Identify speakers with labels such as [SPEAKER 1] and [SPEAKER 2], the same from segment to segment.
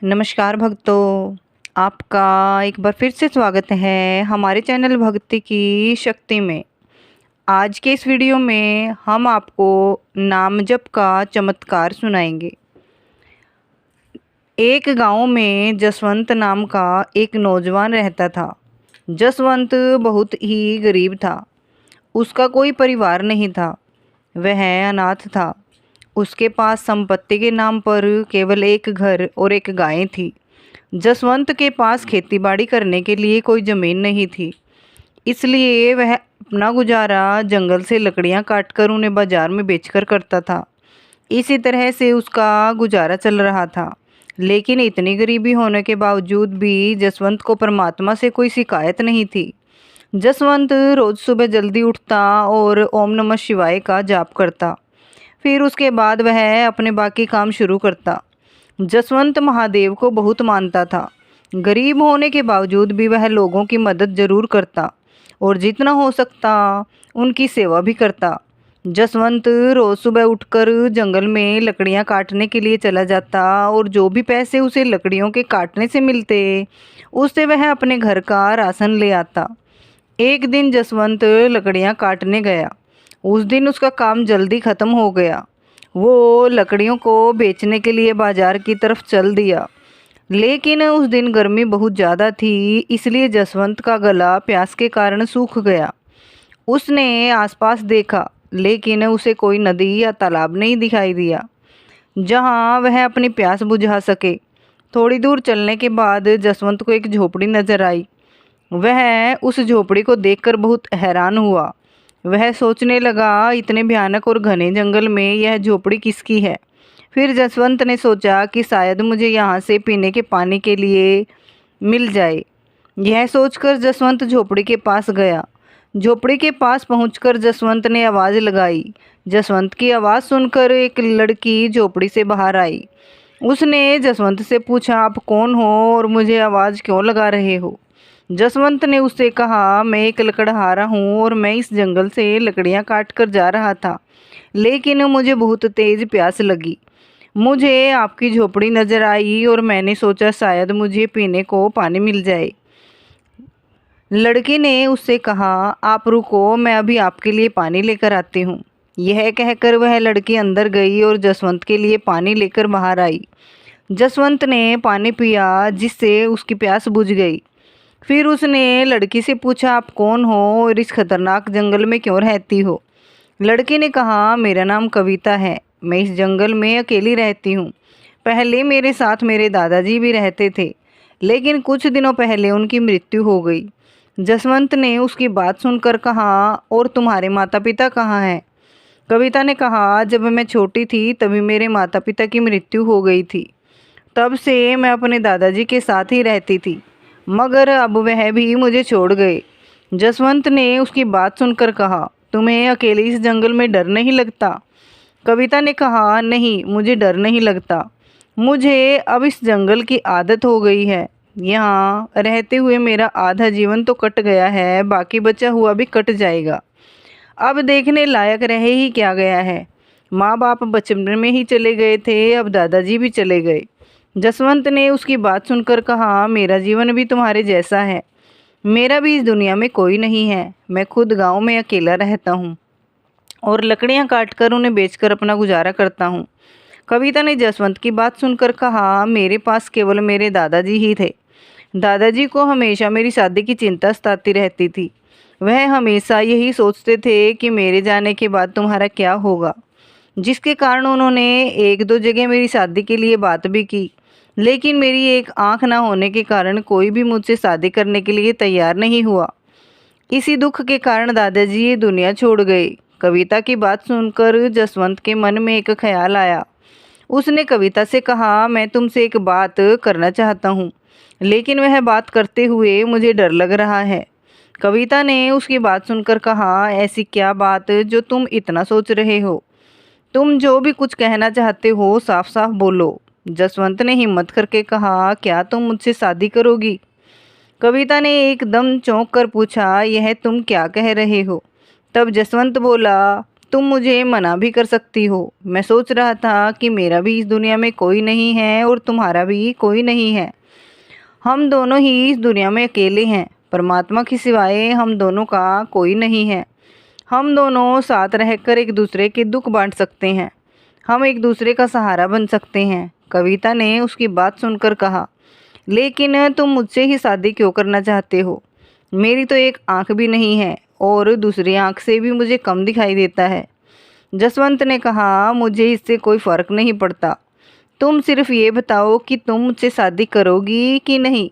[SPEAKER 1] नमस्कार भक्तों, आपका एक बार फिर से स्वागत है हमारे चैनल भक्ति की शक्ति में। आज के इस वीडियो में हम आपको नाम जप का चमत्कार सुनाएंगे। एक गांव में जसवंत नाम का एक नौजवान रहता था। जसवंत बहुत ही गरीब था। उसका कोई परिवार नहीं था। वह अनाथ था। उसके पास संपत्ति के नाम पर केवल एक घर और एक गाय थी। जसवंत के पास खेतीबाड़ी करने के लिए कोई ज़मीन नहीं थी, इसलिए वह अपना गुजारा जंगल से लकड़ियां काटकर उन्हें बाजार में बेचकर करता था। इसी तरह से उसका गुजारा चल रहा था। लेकिन इतनी गरीबी होने के बावजूद भी जसवंत को परमात्मा से कोई शिकायत नहीं थी। जसवंत रोज़ सुबह जल्दी उठता और ओम नमः शिवाय का जाप करता। फिर उसके बाद वह अपने बाकी काम शुरू करता। जसवंत महादेव को बहुत मानता था। गरीब होने के बावजूद भी वह लोगों की मदद जरूर करता और जितना हो सकता उनकी सेवा भी करता। जसवंत रोज सुबह उठकर जंगल में लकड़ियां काटने के लिए चला जाता और जो भी पैसे उसे लकड़ियों के काटने से मिलते उससे वह अपने घर का राशन ले आता। एक दिन जसवंत लकड़ियां काटने गया। उस दिन उसका काम जल्दी खत्म हो गया। वो लकड़ियों को बेचने के लिए बाजार की तरफ चल दिया। लेकिन उस दिन गर्मी बहुत ज़्यादा थी, इसलिए जसवंत का गला प्यास के कारण सूख गया। उसने आसपास देखा, लेकिन उसे कोई नदी या तालाब नहीं दिखाई दिया जहाँ वह अपनी प्यास बुझा सके। थोड़ी दूर चलने के बाद जसवंत को एक झोपड़ी नजर आई। वह उस झोपड़ी को देखकर बहुत हैरान हुआ। वह सोचने लगा, इतने भयानक और घने जंगल में यह झोपड़ी किसकी है। फिर जसवंत ने सोचा कि शायद मुझे यहाँ से पीने के पानी के लिए मिल जाए। यह सोचकर जसवंत झोपड़ी के पास गया। झोपड़ी के पास पहुंचकर जसवंत ने आवाज़ लगाई। जसवंत की आवाज़ सुनकर एक लड़की झोपड़ी से बाहर आई। उसने जसवंत से पूछा, आप कौन हो और मुझे आवाज़ क्यों लगा रहे हो। जसवंत ने उससे कहा, मैं एक लकड़हारा हूँ और मैं इस जंगल से लकड़ियाँ काट कर जा रहा था, लेकिन मुझे बहुत तेज़ प्यास लगी। मुझे आपकी झोपड़ी नज़र आई और मैंने सोचा शायद मुझे पीने को पानी मिल जाए। लड़की ने उससे कहा, आप रुको, मैं अभी आपके लिए पानी लेकर आती हूँ। यह कहकर वह लड़की अंदर गई और जसवंत के लिए पानी लेकर बाहर आई। जसवंत ने पानी पिया, जिससे उसकी प्यास बुझ गई। फिर उसने लड़की से पूछा, आप कौन हो और इस खतरनाक जंगल में क्यों रहती हो। लड़की ने कहा, मेरा नाम कविता है। मैं इस जंगल में अकेली रहती हूँ। पहले मेरे साथ मेरे दादाजी भी रहते थे, लेकिन कुछ दिनों पहले उनकी मृत्यु हो गई। जसवंत ने उसकी बात सुनकर कहा, और तुम्हारे माता पिता कहाँ हैं। कविता ने कहा, जब मैं छोटी थी तभी मेरे माता पिता की मृत्यु हो गई थी। तब से मैं अपने दादाजी के साथ ही रहती थी, मगर अब वह भी मुझे छोड़ गए। जसवंत ने उसकी बात सुनकर कहा, तुम्हें अकेले इस जंगल में डर नहीं लगता। कविता ने कहा, नहीं, मुझे डर नहीं लगता। मुझे अब इस जंगल की आदत हो गई है। यहाँ रहते हुए मेरा आधा जीवन तो कट गया है, बाकी बचा हुआ भी कट जाएगा। अब देखने लायक रह ही क्या गया है। माँ बाप बचपन में ही चले गए थे, अब दादाजी भी चले गए। जसवंत ने उसकी बात सुनकर कहा, मेरा जीवन भी तुम्हारे जैसा है। मेरा भी इस दुनिया में कोई नहीं है। मैं खुद गांव में अकेला रहता हूँ और लकड़ियाँ काटकर उन्हें बेचकर अपना गुजारा करता हूँ। कविता ने जसवंत की बात सुनकर कहा, मेरे पास केवल मेरे दादाजी ही थे। दादाजी को हमेशा मेरी शादी की चिंता सताती रहती थी। वह हमेशा यही सोचते थे कि मेरे जाने के बाद तुम्हारा क्या होगा, जिसके कारण उन्होंने एक दो जगह मेरी शादी के लिए बात भी की, लेकिन मेरी एक आंख ना होने के कारण कोई भी मुझसे शादी करने के लिए तैयार नहीं हुआ। इसी दुख के कारण दादाजी ये दुनिया छोड़ गए। कविता की बात सुनकर जसवंत के मन में एक ख्याल आया। उसने कविता से कहा, मैं तुमसे एक बात करना चाहता हूँ, लेकिन वह बात करते हुए मुझे डर लग रहा है। कविता ने उसकी बात सुनकर कहा, ऐसी क्या बात जो तुम इतना सोच रहे हो। तुम जो भी कुछ कहना चाहते हो साफ साफ बोलो। जसवंत ने हिम्मत करके कहा, क्या तुम मुझसे शादी करोगी। कविता ने एकदम चौंक कर पूछा, यह तुम क्या कह रहे हो। तब जसवंत बोला, तुम मुझे मना भी कर सकती हो। मैं सोच रहा था कि मेरा भी इस दुनिया में कोई नहीं है और तुम्हारा भी कोई नहीं है। हम दोनों ही इस दुनिया में अकेले हैं। परमात्मा के सिवाय हम दोनों का कोई नहीं है। हम दोनों साथ रहकर एक दूसरे के दुख बांट सकते हैं। हम एक दूसरे का सहारा बन सकते हैं। कविता ने उसकी बात सुनकर कहा, लेकिन तुम मुझसे ही शादी क्यों करना चाहते हो? मेरी तो एक आंख भी नहीं है और दूसरी आंख से भी मुझे कम दिखाई देता है। जसवंत ने कहा, मुझे इससे कोई फ़र्क नहीं पड़ता। तुम सिर्फ ये बताओ कि तुम मुझसे शादी करोगी कि नहीं।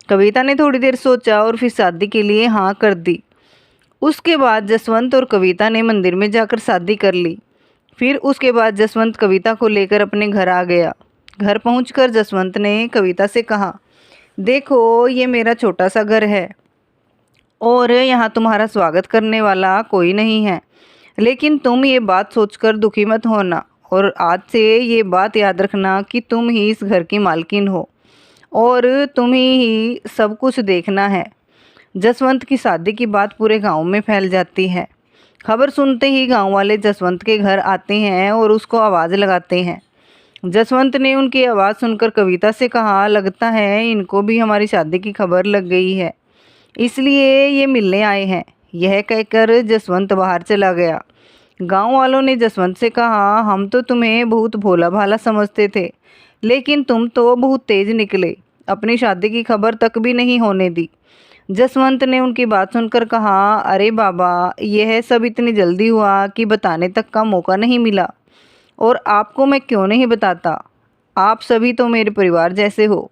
[SPEAKER 1] कविता ने थोड़ी देर सोचा और फिर शादी के लिए हाँ कर दी। उसके बाद जसवंत और कविता ने मंदिर में जाकर शादी कर ली। फिर उसके बाद जसवंत कविता को लेकर अपने घर आ गया। घर पहुंचकर जसवंत ने कविता से कहा, देखो ये मेरा छोटा सा घर है और यहाँ तुम्हारा स्वागत करने वाला कोई नहीं है। लेकिन तुम ये बात सोचकर दुखी मत होना और आज से ये बात याद रखना कि तुम ही इस घर की मालकिन हो और तुम्हें ही सब कुछ देखना है। जसवंत की शादी की बात पूरे गांव में फैल जाती है। खबर सुनते ही गांव वाले जसवंत के घर आते हैं और उसको आवाज़ लगाते हैं। जसवंत ने उनकी आवाज़ सुनकर कविता से कहा, लगता है इनको भी हमारी शादी की खबर लग गई है, इसलिए ये मिलने आए हैं। यह कहकर जसवंत बाहर चला गया। गांव वालों ने जसवंत से कहा, हम तो तुम्हें बहुत भोला भाला समझते थे, लेकिन तुम तो बहुत तेज निकले। अपनी शादी की खबर तक भी नहीं होने दी। जसवंत ने उनकी बात सुनकर कहा, अरे बाबा, यह सब इतनी जल्दी हुआ कि बताने तक का मौका नहीं मिला। और आपको मैं क्यों नहीं बताता, आप सभी तो मेरे परिवार जैसे हो।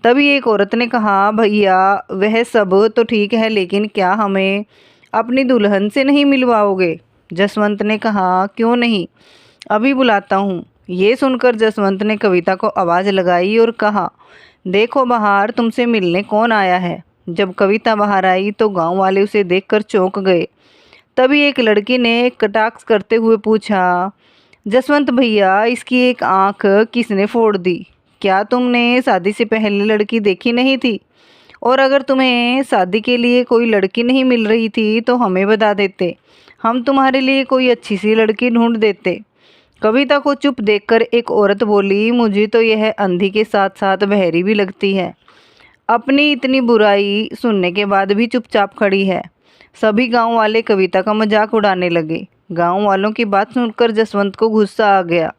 [SPEAKER 1] तभी एक औरत ने कहा, भैया वह सब तो ठीक है, लेकिन क्या हमें अपनी दुल्हन से नहीं मिलवाओगे? जसवंत ने कहा, क्यों नहीं, अभी बुलाता हूँ। ये सुनकर जसवंत ने कविता को आवाज़ लगाई और कहा, देखो बाहर तुमसे मिलने कौन आया है। जब कविता बाहर आई तो गांव वाले उसे देखकर चौंक गए। तभी एक लड़की ने कटाक्ष करते हुए पूछा, जसवंत भैया, इसकी एक आंख किसने फोड़ दी? क्या तुमने शादी से पहले लड़की देखी नहीं थी? और अगर तुम्हें शादी के लिए कोई लड़की नहीं मिल रही थी तो हमें बता देते, हम तुम्हारे लिए कोई अच्छी सी लड़की ढूंढ देते। कविता को चुप देखकर एक औरत बोली, मुझे तो यह अंधी के साथ साथ बहरी भी लगती है। अपनी इतनी बुराई सुनने के बाद भी चुपचाप खड़ी है। सभी गांव वाले कविता का मजाक उड़ाने लगे। गांव वालों की बात सुनकर जसवंत को गुस्सा आ गया।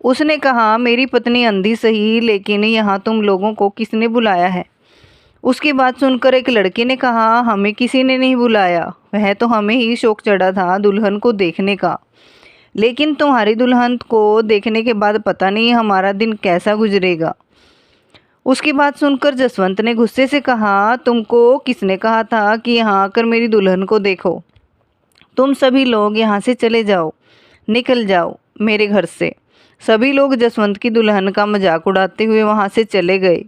[SPEAKER 1] उसने कहा, मेरी पत्नी अंधी सही, लेकिन यहाँ तुम लोगों को किसने बुलाया है? उसकी बात सुनकर एक लड़के ने कहा, हमें किसी ने नहीं बुलाया, वह तो हमें ही शौक चढ़ा था दुल्हन को देखने का। लेकिन तुम्हारी दुल्हन को देखने के बाद पता नहीं हमारा दिन कैसा गुजरेगा। उसकी बात सुनकर जसवंत ने गुस्से से कहा, तुमको किसने कहा था कि यहाँ आकर मेरी दुल्हन को देखो? तुम सभी लोग यहाँ से चले जाओ, निकल जाओ मेरे घर से। सभी लोग जसवंत की दुल्हन का मजाक उड़ाते हुए वहाँ से चले गए।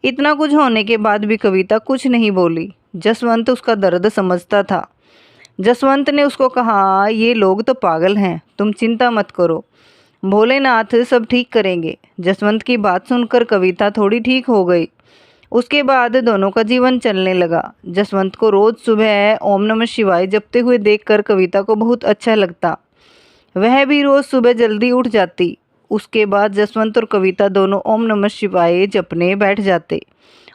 [SPEAKER 1] इतना कुछ होने के बाद भी कविता कुछ नहीं बोली। जसवंत उसका दर्द समझता था। जसवंत ने उसको कहा, ये लोग तो पागल हैं, तुम चिंता मत करो, भोलेनाथ सब ठीक करेंगे। जसवंत की बात सुनकर कविता थोड़ी ठीक हो गई। उसके बाद दोनों का जीवन चलने लगा। जसवंत को रोज़ सुबह ओम नमः शिवाय जपते हुए देखकर कविता को बहुत अच्छा लगता। वह भी रोज़ सुबह जल्दी उठ जाती। उसके बाद जसवंत और कविता दोनों ओम नमः शिवाय जपने बैठ जाते।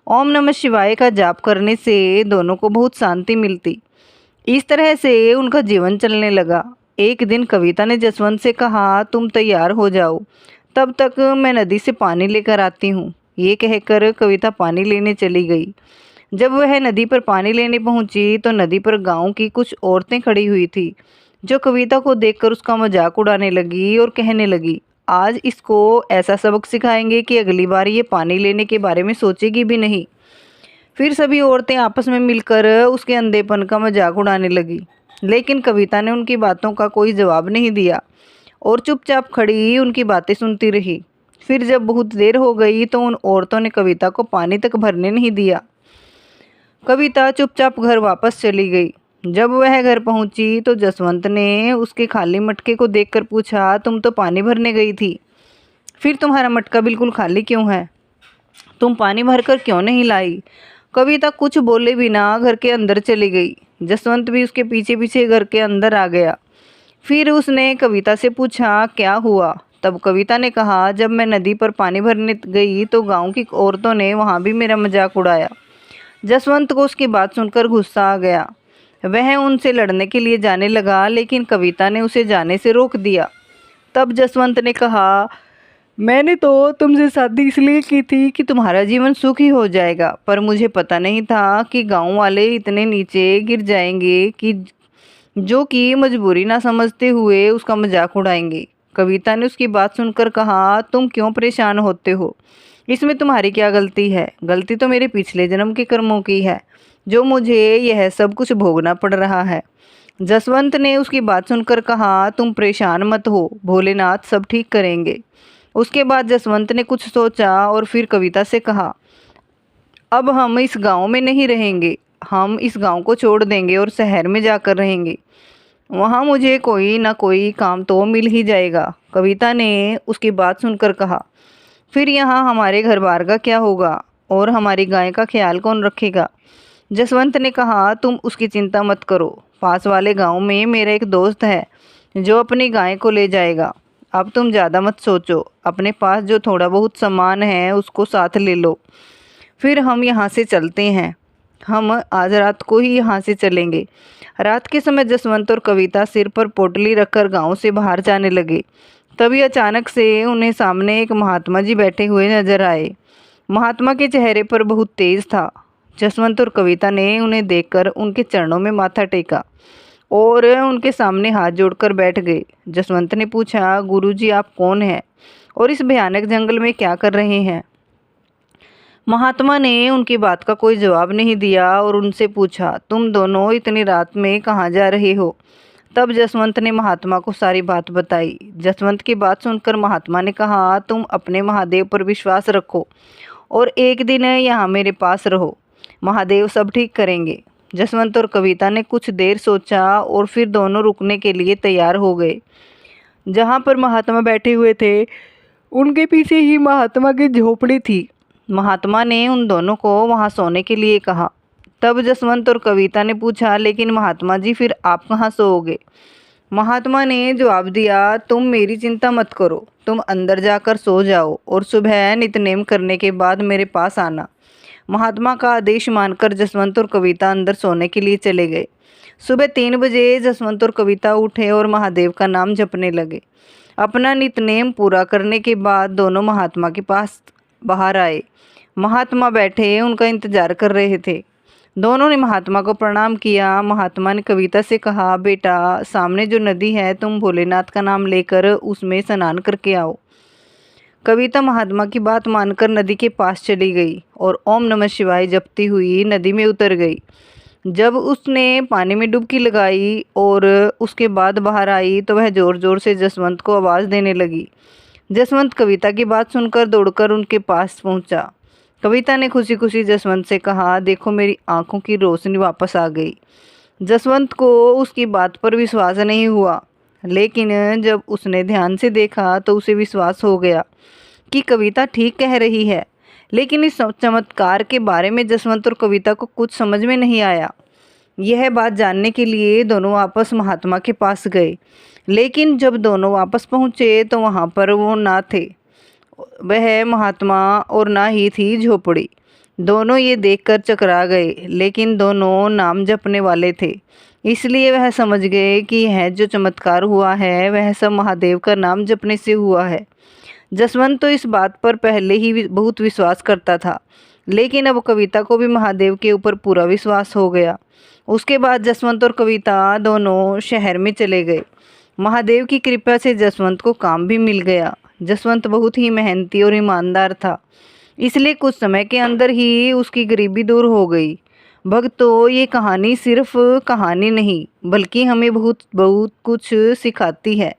[SPEAKER 1] ओम नमः शिवाय का जाप करने से दोनों को बहुत शांति मिलती। इस तरह से उनका जीवन चलने लगा। एक दिन कविता ने जसवंत से कहा, तुम तैयार हो जाओ, तब तक मैं नदी से पानी लेकर आती हूँ। ये कहकर कविता पानी लेने चली गई। जब वह नदी पर पानी लेने पहुंची तो नदी पर गांव की कुछ औरतें खड़ी हुई थी, जो कविता को देखकर उसका मजाक उड़ाने लगी और कहने लगी, आज इसको ऐसा सबक सिखाएंगे कि अगली बार ये पानी लेने के बारे में सोचेगी भी नहीं। फिर सभी औरतें आपस में मिलकर उसके अंधेपन का मजाक उड़ाने लगी, लेकिन कविता ने उनकी बातों का कोई जवाब नहीं दिया और चुपचाप खड़ी उनकी बातें सुनती रही। फिर जब बहुत देर हो गई तो उन औरतों ने कविता को पानी तक भरने नहीं दिया। कविता चुपचाप घर वापस चली गई। जब वह घर पहुंची तो जसवंत ने उसके खाली मटके को देखकर पूछा, तुम तो पानी भरने गई थी, फिर तुम्हारा मटका बिल्कुल खाली क्यों है? तुम पानी भरकर क्यों नहीं लाई? कविता कुछ बोले बिना घर के अंदर चली गई। जसवंत भी उसके पीछे पीछे घर के अंदर आ गया। फिर उसने कविता से पूछा, क्या हुआ? तब कविता ने कहा, जब मैं नदी पर पानी भरने गई तो गांव की औरतों ने वहां भी मेरा मजाक उड़ाया। जसवंत को उसकी बात सुनकर गुस्सा आ गया। वह उनसे लड़ने के लिए जाने लगा, लेकिन कविता ने उसे जाने से रोक दिया। तब जसवंत ने कहा, मैंने तो तुमसे शादी इसलिए की थी कि तुम्हारा जीवन सुखी हो जाएगा, पर मुझे पता नहीं था कि गांव वाले इतने नीचे गिर जाएंगे कि जो कि मजबूरी ना समझते हुए उसका मजाक उड़ाएंगे। कविता ने उसकी बात सुनकर कहा, तुम क्यों परेशान होते हो? इसमें तुम्हारी क्या गलती है? गलती तो मेरे पिछले जन्म के कर्मों की है, जो मुझे यह सब कुछ भोगना पड़ रहा है। जसवंत ने उसकी बात सुनकर कहा, तुम परेशान मत हो, भोलेनाथ सब ठीक करेंगे। उसके बाद जसवंत ने कुछ सोचा और फिर कविता से कहा, अब हम इस गांव में नहीं रहेंगे, हम इस गांव को छोड़ देंगे और शहर में जाकर रहेंगे। वहाँ मुझे कोई ना कोई काम तो मिल ही जाएगा। कविता ने उसकी बात सुनकर कहा, फिर यहाँ हमारे घर बार का क्या होगा और हमारी गाय का ख्याल कौन रखेगा? जसवंत ने कहा, तुम उसकी चिंता मत करो, पास वाले गांव में मेरा एक दोस्त है जो अपनी गाय को ले जाएगा। अब तुम ज़्यादा मत सोचो, अपने पास जो थोड़ा बहुत सामान है उसको साथ ले लो, फिर हम यहाँ से चलते हैं। हम आज रात को ही यहाँ से चलेंगे। रात के समय जसवंत और कविता सिर पर पोटली रखकर गांव से बाहर जाने लगे। तभी अचानक से उन्हें सामने एक महात्मा जी बैठे हुए नजर आए। महात्मा के चेहरे पर बहुत तेज था। जसवंत और कविता ने उन्हें देखकर उनके चरणों में माथा टेका और उनके सामने हाथ जोड़कर बैठ गए। जसवंत ने पूछा, गुरुजी आप कौन हैं और इस भयानक जंगल में क्या कर रहे हैं? महात्मा ने उनकी बात का कोई जवाब नहीं दिया और उनसे पूछा, तुम दोनों इतनी रात में कहाँ जा रहे हो? तब जसवंत ने महात्मा को सारी बात बताई। जसवंत की बात सुनकर महात्मा ने कहा, तुम अपने महादेव पर विश्वास रखो और एक दिन यहाँ मेरे पास रहो, महादेव सब ठीक करेंगे। जसवंत और कविता ने कुछ देर सोचा और फिर दोनों रुकने के लिए तैयार हो गए। जहाँ पर महात्मा बैठे हुए थे उनके पीछे ही महात्मा की झोपड़ी थी। महात्मा ने उन दोनों को वहाँ सोने के लिए कहा। तब जसवंत और कविता ने पूछा, लेकिन महात्मा जी फिर आप कहाँ सोओगे? महात्मा ने जवाब दिया, तुम मेरी चिंता मत करो, तुम अंदर जाकर सो जाओ और सुबह नित्यनेम करने के बाद मेरे पास आना। महात्मा का आदेश मानकर जसवंत और कविता अंदर सोने के लिए चले गए। सुबह 3 बजे जसवंत और कविता उठे और महादेव का नाम जपने लगे। अपना नित्यनेम पूरा करने के बाद दोनों महात्मा के पास बाहर आए। महात्मा बैठे उनका इंतजार कर रहे थे। दोनों ने महात्मा को प्रणाम किया। महात्मा ने कविता से कहा, बेटा सामने जो नदी है तुम भोलेनाथ का नाम लेकर उसमें स्नान करके आओ। कविता महात्मा की बात मानकर नदी के पास चली गई और ओम नमः शिवाय जपती हुई नदी में उतर गई। जब उसने पानी में डुबकी लगाई और उसके बाद बाहर आई तो वह जोर जोर से जसवंत को आवाज़ देने लगी। जसवंत कविता की बात सुनकर दौड़कर उनके पास पहुंचा। कविता ने खुशी खुशी जसवंत से कहा, देखो मेरी आंखों की रोशनी वापस आ गई। जसवंत को उसकी बात पर विश्वास नहीं हुआ, लेकिन जब उसने ध्यान से देखा तो उसे विश्वास हो गया कि कविता ठीक कह रही है। लेकिन इस चमत्कार के बारे में जसवंत और कविता को कुछ समझ में नहीं आया। यह बात जानने के लिए दोनों वापस महात्मा के पास गए, लेकिन जब दोनों वापस पहुँचे तो वहाँ पर वो ना थे, वह महात्मा और ना ही थी झोपड़ी। दोनों ये देखकर चकरा गए, लेकिन दोनों नाम जपने वाले थे, इसलिए वह समझ गए कि यह जो चमत्कार हुआ है वह सब महादेव का नाम जपने से हुआ है। जसवंत तो इस बात पर पहले ही बहुत विश्वास करता था, लेकिन अब कविता को भी महादेव के ऊपर पूरा विश्वास हो गया। उसके बाद जसवंत और कविता दोनों शहर में चले गए। महादेव की कृपा से जसवंत को काम भी मिल गया। जसवंत बहुत ही मेहनती और ईमानदार था, इसलिए कुछ समय के अंदर ही उसकी गरीबी दूर हो गई। भक्तों, ये कहानी सिर्फ कहानी नहीं बल्कि हमें बहुत बहुत कुछ सिखाती है।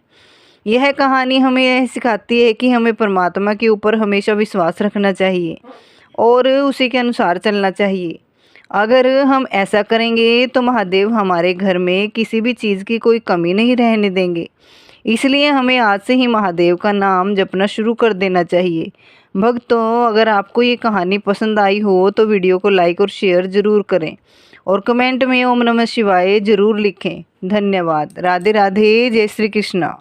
[SPEAKER 1] यह कहानी हमें यह सिखाती है कि हमें परमात्मा के ऊपर हमेशा विश्वास रखना चाहिए और उसी के अनुसार चलना चाहिए। अगर हम ऐसा करेंगे तो महादेव हमारे घर में किसी भी चीज़ की कोई कमी नहीं रहने देंगे। इसलिए हमें आज से ही महादेव का नाम जपना शुरू कर देना चाहिए। भक्तों, अगर आपको ये कहानी पसंद आई हो तो वीडियो को लाइक और शेयर ज़रूर करें और कमेंट में ओम नमः शिवाय ज़रूर लिखें। धन्यवाद। राधे राधे। जय श्री कृष्णा।